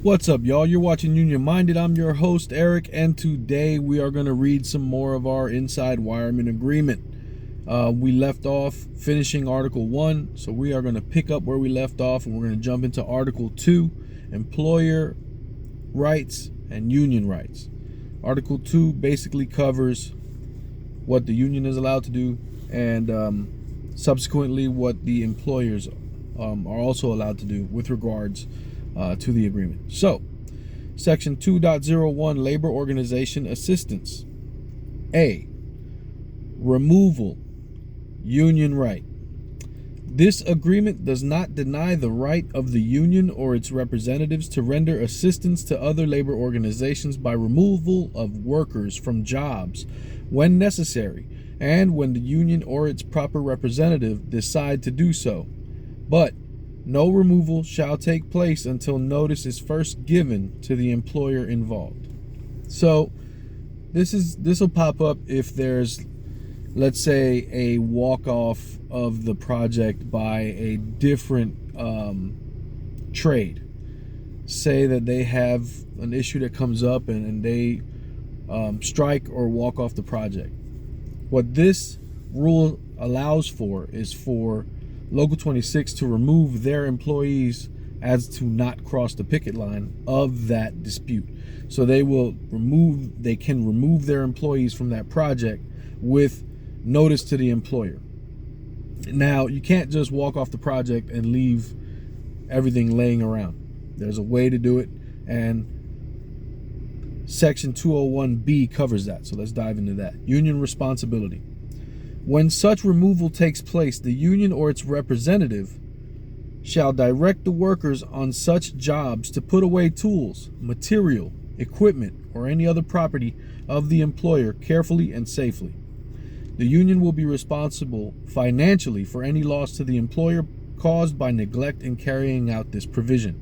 What's up, y'all? You're watching Union Minded. I'm your host, Eric, and today we are going to read some more of our Inside Wireman Agreement. We left off finishing Article 1, so we are going to pick up where we left off, and we're going to jump into Article 2, Employer Rights and Union Rights. Article 2 basically covers what the union is allowed to do, and subsequently what the employers are also allowed to do with regards to the agreement. So, Section 2.01, Labor Organization Assistance. A, removal, union right. This agreement does not deny the right of the union or its representatives to render assistance to other labor organizations by removal of workers from jobs when necessary and when the union or its proper representative decide to do so. But no removal shall take place until notice is first given to the employer involved. So this will pop up if there's, let's say, a walk-off of the project by a different trade. Say that they have an issue that comes up and they strike or walk off the project. What this rule allows for is for Local 26 to remove their employees as to not cross the picket line of that dispute. So they can remove their employees from that project with notice to the employer. Now, you can't just walk off the project and leave everything laying around. There's a way to do it, and Section 201B covers that. So let's dive into that. Union responsibility. When such removal takes place, the union or its representative shall direct the workers on such jobs to put away tools, material, equipment, or any other property of the employer carefully and safely. The union will be responsible financially for any loss to the employer caused by neglect in carrying out this provision,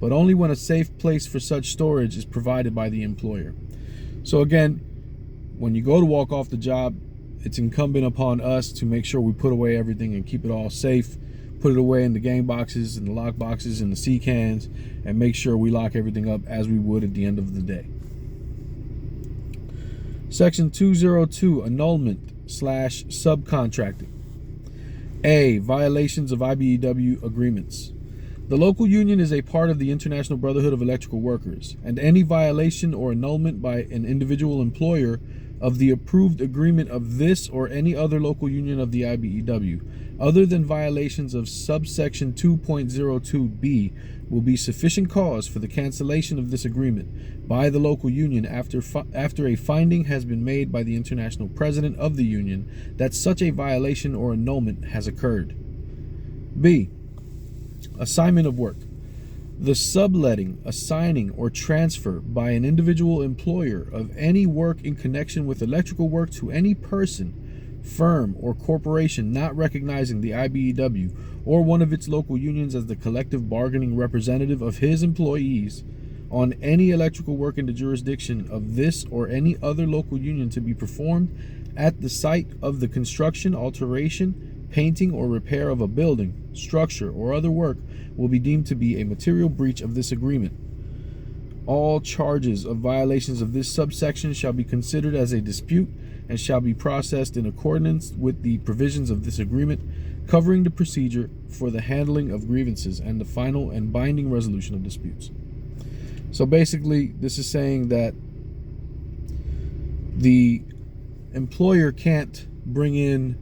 but only when a safe place for such storage is provided by the employer. So again, when you go to walk off the job, it's incumbent upon us to make sure we put away everything and keep it all safe, put it away in the game boxes and the lock boxes and the C cans, and make sure we lock everything up as we would at the end of the day. Section 202, annulment/subcontracting. A, violations of IBEW agreements. The local union is a part of the International Brotherhood of Electrical Workers, and any violation or annulment by an individual employer of the approved agreement of this or any other local union of the IBEW, other than violations of subsection 2.02b, will be sufficient cause for the cancellation of this agreement by the local union after a finding has been made by the international president of the union that such a violation or annulment has occurred. B, assignment of work. The subletting, assigning, or transfer by an individual employer of any work in connection with electrical work to any person, firm, or corporation not recognizing the IBEW or one of its local unions as the collective bargaining representative of his employees on any electrical work in the jurisdiction of this or any other local union to be performed at the site of the construction, alteration, painting, or repair of a building, structure, or other work will be deemed to be a material breach of this agreement. All charges of violations of this subsection shall be considered as a dispute and shall be processed in accordance with the provisions of this agreement, covering the procedure for the handling of grievances and the final and binding resolution of disputes. So basically, this is saying that the employer can't bring in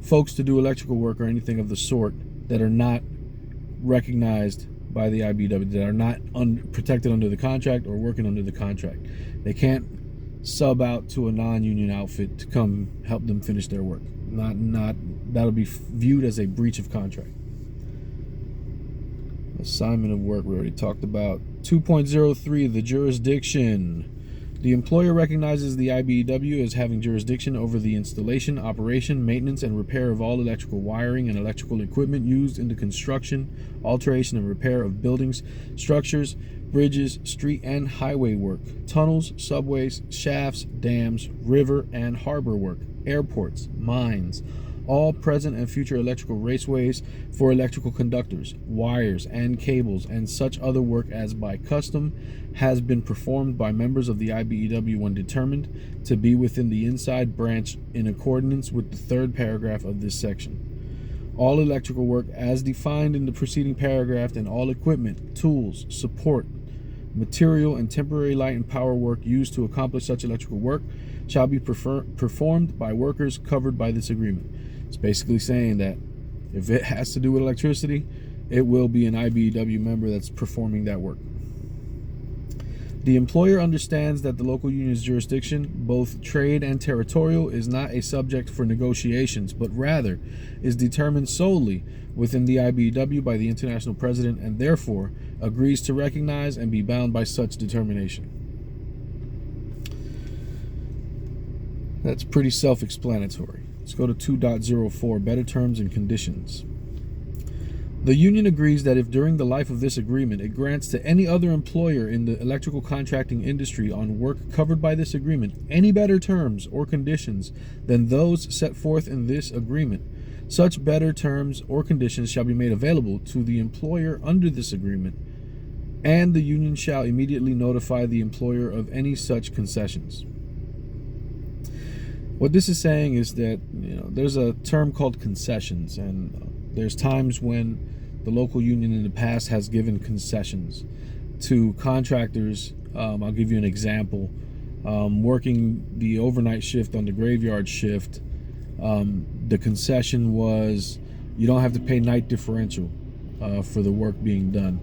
folks to do electrical work or anything of the sort that are not recognized by the IBEW, that are not protected under the contract or working under the contract. They can't sub out to a non-union outfit to come help them finish their work. That'll be viewed as a breach of contract. Assignment of work we already talked about. 2.03, the jurisdiction. The employer recognizes the IBEW as having jurisdiction over the installation, operation, maintenance, and repair of all electrical wiring and electrical equipment used in the construction, alteration, and repair of buildings, structures, bridges, street and highway work, tunnels, subways, shafts, dams, river and harbor work, airports, mines, all present and future electrical raceways for electrical conductors, wires, and cables, and such other work as by custom has been performed by members of the IBEW when determined to be within the inside branch in accordance with the third paragraph of this section. All electrical work as defined in the preceding paragraph and all equipment, tools, support, material, and temporary light and power work used to accomplish such electrical work shall be performed by workers covered by this agreement. It's basically saying that if it has to do with electricity, it will be an IBEW member that's performing that work. The employer understands that the local union's jurisdiction, both trade and territorial, is not a subject for negotiations, but rather is determined solely within the IBEW by the international president, and therefore agrees to recognize and be bound by such determination. That's pretty self-explanatory. Let's go to 2.04, better terms and conditions. The union agrees that if during the life of this agreement it grants to any other employer in the electrical contracting industry on work covered by this agreement any better terms or conditions than those set forth in this agreement, such better terms or conditions shall be made available to the employer under this agreement, and the union shall immediately notify the employer of any such concessions. What this is saying is that, there's a term called concessions, and there's times when the local union in the past has given concessions to contractors. I'll give you an example. Working the overnight shift on the graveyard shift, the concession was you don't have to pay night differential for the work being done.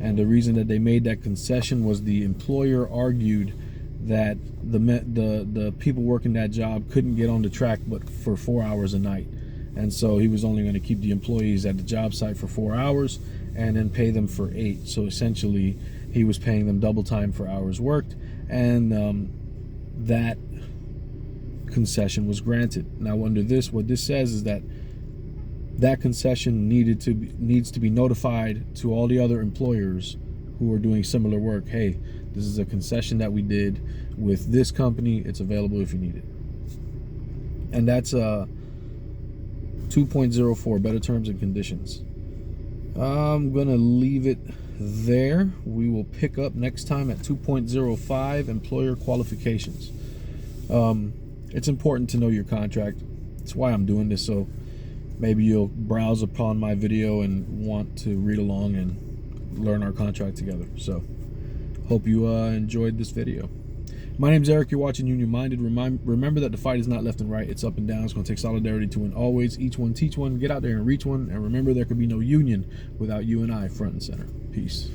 And the reason that they made that concession was the employer argued that the people working that job couldn't get on the track but for 4 hours a night. And so he was only going to keep the employees at the job site for 4 hours and then pay them for 8. So essentially, he was paying them double time for hours worked, and that concession was granted. Now, under this, what this says is that concession needs to be notified to all the other employers who are doing similar work. Hey, this is a concession that we did with this company. It's available if you need it. And that's 2.04, better terms and conditions. I'm going to leave it there. We will pick up next time at 2.05, employer qualifications. It's important to know your contract. That's why I'm doing this, so maybe you'll browse upon my video and want to read along and learn our contract together. So hope you enjoyed this video. My name's Eric. You're watching Union Minded. Remember that the fight is not left and right. It's up and down. It's going to take solidarity to win always. Each one teach one. Get out there and reach one. And remember, there could be no union without you and I front and center. Peace.